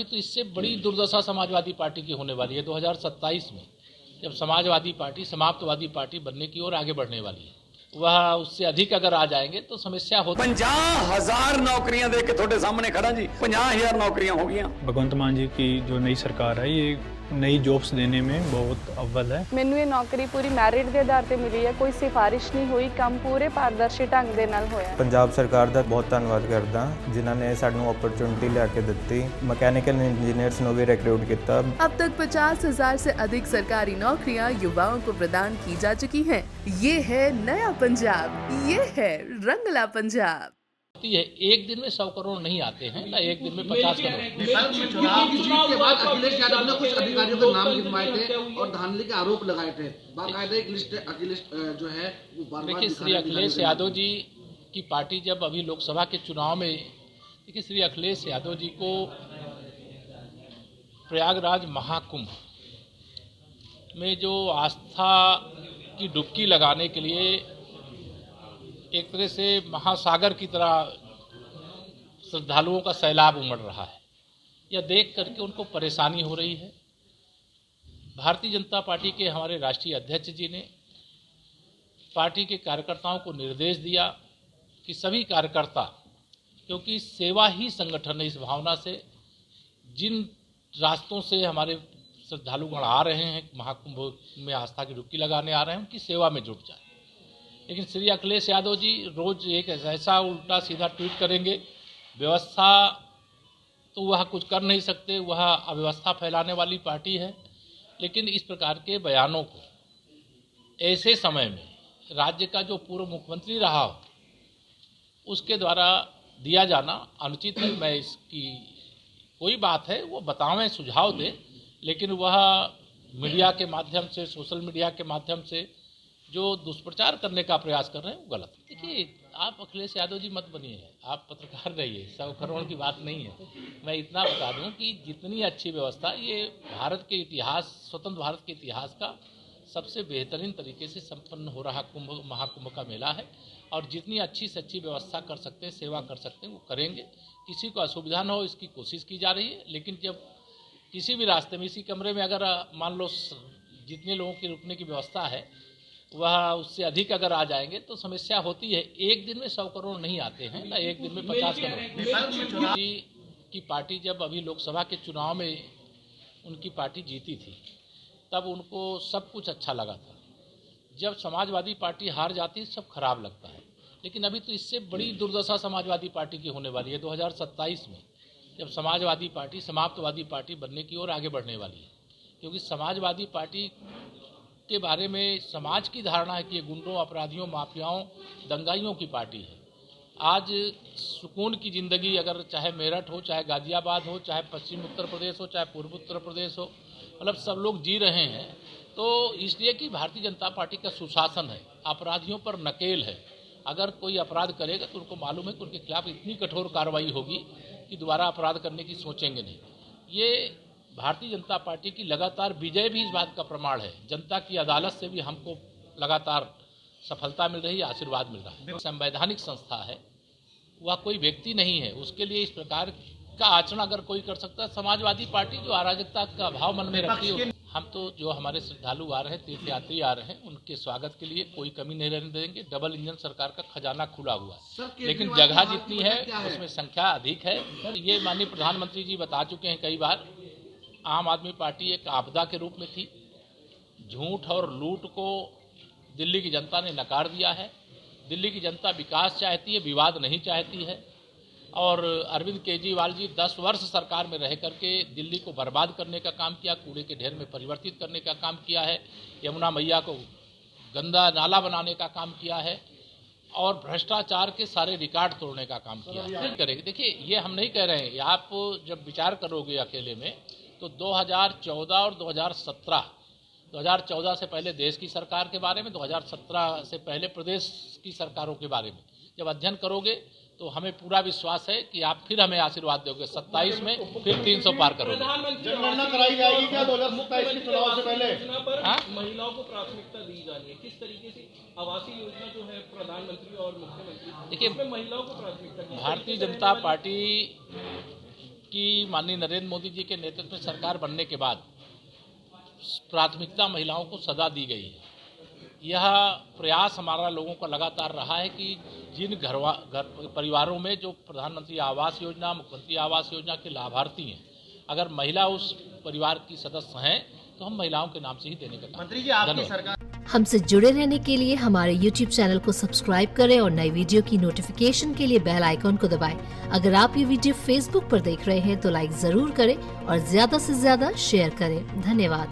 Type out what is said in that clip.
तो इससे बड़ी दुर्दशा समाजवादी पार्टी की होने वाली है 2027 में, जब समाजवादी पार्टी समाप्तवादी पार्टी बनने की ओर आगे बढ़ने वाली है। वह उससे अधिक अगर आ जाएंगे तो समस्या होती। 50,000 नौकरियां दे के थोड़े सामने खड़ा जी, 50,000 नौकरियां हो गई। भगवंत मान जी की जो नई सरकार है ये नई जॉब्स देने में बहुत अव्वल है। ਮੈਨੂੰ ਇਹ ਨੌਕਰੀ ਪੂਰੀ ਮੈਰਿਟ ਦੇ ਆਧਾਰ ਤੇ ਮਿਲੀ ਹੈ, ਕੋਈ ਸਿਫਾਰਿਸ਼ ਨਹੀਂ ਹੋਈ, ਕੰਮ ਪੂਰੇ ਪਾਰਦਰਸ਼ੀ ਢੰਗ ਦੇ ਨਾਲ ਹੋਇਆ। ਪੰਜਾਬ ਸਰਕਾਰ ਦਾ ਬਹੁਤ ਧੰਨਵਾਦ ਕਰਦਾ ਜਿਨ੍ਹਾਂ ਨੇ ਸਾਨੂੰ ਅਪਰਚੂਨਿਟੀ ਲਿਆ ਕੇ ਦਿੱਤੀ। ਮਕੈਨੀਕਲ ਇੰजीनियर्स ਨੂੰ ਵੀ रिक्रूट किया। अब तक 50,000 से अधिक सरकारी नौकरियां युवाओं को प्रदान की जा चुकी हैं। ये है नया पंजाब, ये है रंगला पंजाब। है एक दिन में 100 करोड़ नहीं आते हैं, ना एक दिन में 50 करोड़। चुनाव जीत के बाद अखिलेश यादव ने कुछ अधिकारियों के नाम गिनवाए थे और धांधली के आरोप लगाए थे। बाकायदा एक लिस्ट अखिलेश जो है वो बार-बार देखिए, श्री अखिलेश यादव जी की पार्टी जब अभी लोकसभा के चुनाव में, देखिए श्री अखिलेश यादव जी को प्रयागराज महाकुंभ में जो आस्था की डुबकी लगाने के लिए एक तरह से महासागर की तरह श्रद्धालुओं का सैलाब उमड़ रहा है, यह देख करके उनको परेशानी हो रही है। भारतीय जनता पार्टी के हमारे राष्ट्रीय अध्यक्ष जी ने पार्टी के कार्यकर्ताओं को निर्देश दिया कि सभी कार्यकर्ता, क्योंकि सेवा ही संगठन है, इस भावना से जिन रास्तों से हमारे श्रद्धालुगण आ रहे हैं, महाकुंभ में आस्था की डुबकी लगाने आ रहे हैं, उनकी सेवा में जुट जाए। लेकिन श्री अखिलेश यादव जी रोज एक ऐसा उल्टा सीधा ट्वीट करेंगे, व्यवस्था तो वह कुछ कर नहीं सकते, वह अव्यवस्था फैलाने वाली पार्टी है। लेकिन इस प्रकार के बयानों को ऐसे समय में राज्य का जो पूर्व मुख्यमंत्री रहा हो उसके द्वारा दिया जाना अनुचित है। मैं इसकी कोई बात है वो बतावें, सुझाव दें, लेकिन वह मीडिया के माध्यम से, सोशल मीडिया के माध्यम से जो दुष्प्रचार करने का प्रयास कर रहे हैं वो गलत है। देखिए, आप अखिलेश यादव जी मत बनिए, आप पत्रकार रहिए, 100 करोड़ की बात नहीं है। मैं इतना बता दूं कि जितनी अच्छी व्यवस्था, ये भारत के इतिहास, स्वतंत्र भारत के इतिहास का सबसे बेहतरीन तरीके से संपन्न हो रहा महाकुंभ का मेला है, और जितनी अच्छी से अच्छी व्यवस्था कर सकते हैं, सेवा कर सकते हैं, वो करेंगे। किसी को असुविधा न हो इसकी कोशिश की जा रही है। लेकिन जब किसी भी रास्ते में, इसी कमरे में अगर मान लो जितने लोगों की रुकने की व्यवस्था है वह उससे अधिक अगर आ जाएंगे तो समस्या होती है। एक दिन में 100 करोड़ नहीं आते हैं, ना एक दिन में 50 करोड़। की पार्टी जब अभी लोकसभा के चुनाव में उनकी पार्टी जीती थी तब उनको सब कुछ अच्छा लगा था। जब समाजवादी पार्टी हार जाती है सब खराब लगता है। लेकिन अभी तो इससे बड़ी दुर्दशा समाजवादी पार्टी की होने वाली है 2027 में, जब समाजवादी पार्टी समाप्तवादी पार्टी बनने की ओर आगे बढ़ने वाली है। क्योंकि समाजवादी पार्टी के बारे में समाज की धारणा है कि ये गुंडों, अपराधियों, माफियाओं, दंगाइयों की पार्टी है। आज सुकून की ज़िंदगी, अगर चाहे मेरठ हो, चाहे गाज़ियाबाद हो, चाहे पश्चिम उत्तर प्रदेश हो, चाहे पूर्व उत्तर प्रदेश हो, मतलब सब लोग जी रहे हैं। तो इसलिए कि भारतीय जनता पार्टी का सुशासन है, अपराधियों पर नकेल है। अगर कोई अपराध करेगा तो उनको मालूम है कि उनके खिलाफ इतनी कठोर कार्रवाई होगी कि दोबारा अपराध करने की सोचेंगे नहीं। ये भारतीय जनता पार्टी की लगातार विजय भी इस बात का प्रमाण है। जनता की अदालत से भी हमको लगातार सफलता मिल रही है, आशीर्वाद मिल रहा है। संवैधानिक संस्था है, वह कोई व्यक्ति नहीं है। उसके लिए इस प्रकार का आचरण अगर कोई कर सकता है, समाजवादी पार्टी जो अराजकता का भाव मन में रखती है, हम तो जो हमारे श्रद्धालु आ रहे हैं, तीर्थयात्री आ रहे हैं, उनके स्वागत के लिए कोई कमी नहीं रहने देंगे। डबल इंजन सरकार का खजाना खुला हुआ है, लेकिन जगह जितनी है उसमें संख्या अधिक है। ये माननीय प्रधानमंत्री जी बता चुके हैं कई बार, आम आदमी पार्टी एक आपदा के रूप में थी। झूठ और लूट को दिल्ली की जनता ने नकार दिया है। दिल्ली की जनता विकास चाहती है, विवाद नहीं चाहती है। और अरविंद केजरीवाल जी 10 वर्ष सरकार में रह करके दिल्ली को बर्बाद करने का काम किया, कूड़े के ढेर में परिवर्तित करने का काम किया है, यमुना मैया को गंदा नाला बनाने का काम किया है, और भ्रष्टाचार के सारे रिकॉर्ड तोड़ने का काम किया है। करेंगे, देखिए ये हम नहीं कह रहे हैं, आप जब विचार करोगे अकेले में तो 2014 और 2014 से पहले देश की सरकार के बारे में, 2017 से पहले प्रदेश की सरकारों के बारे में जब अध्ययन करोगे तो हमें पूरा विश्वास है कि आप फिर हमें आशीर्वाद दोगे। 27 में फिर 300 पार करोगे। जनगणना कराई जाएगी क्या 2027 के चुनाव से पहले? महिलाओं को प्राथमिकता दी जा रही है, किस तरीके से आवासीय योजना जो है प्रधानमंत्री और मुख्यमंत्री, देखिए महिलाओं को प्राथमिकता। भारतीय जनता पार्टी कि माननीय नरेंद्र मोदी जी के नेतृत्व में सरकार बनने के बाद प्राथमिकता महिलाओं को सदा दी गई है। यह प्रयास हमारा लोगों का लगातार रहा है कि जिन परिवारों में जो प्रधानमंत्री आवास योजना, मुख्यमंत्री आवास योजना के लाभार्थी हैं, अगर महिला उस परिवार की सदस्य हैं तो हम महिलाओं के नाम से ही देने का काम। मंत्री जी, आपकी सरकार हमसे जुड़े रहने के लिए हमारे YouTube चैनल को सब्सक्राइब करें और नई वीडियो की नोटिफिकेशन के लिए बेल आइकॉन को दबाएं। अगर आप ये वीडियो Facebook पर देख रहे हैं तो लाइक जरूर करें और ज्यादा से ज्यादा शेयर करें। धन्यवाद।